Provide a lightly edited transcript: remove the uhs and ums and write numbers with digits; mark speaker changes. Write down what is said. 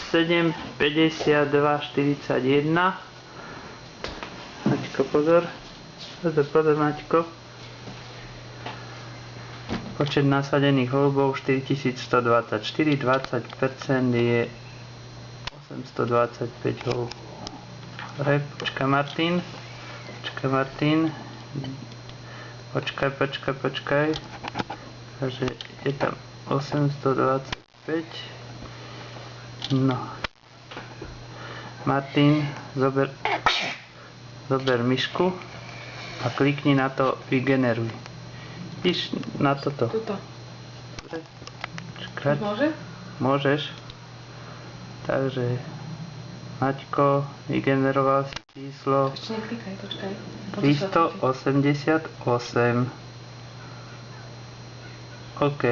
Speaker 1: 7, 52, 41. Maťko, pozor. Pozor, Maťko. Počet nasadených holubov 4124, 20% je 825 holubov. Dobre, počkaj Martin. Počkaj. Takže je tam 825. No. Martin, zober myšku a klikni na to vygeneruj. Píš na toto.
Speaker 2: Tuto.
Speaker 1: Počkaj.
Speaker 2: Môže?
Speaker 1: Môžeš. Takže Maťko vygeneroval si číslo
Speaker 2: Ešte neklikaj, počkaj.
Speaker 1: 388. OK.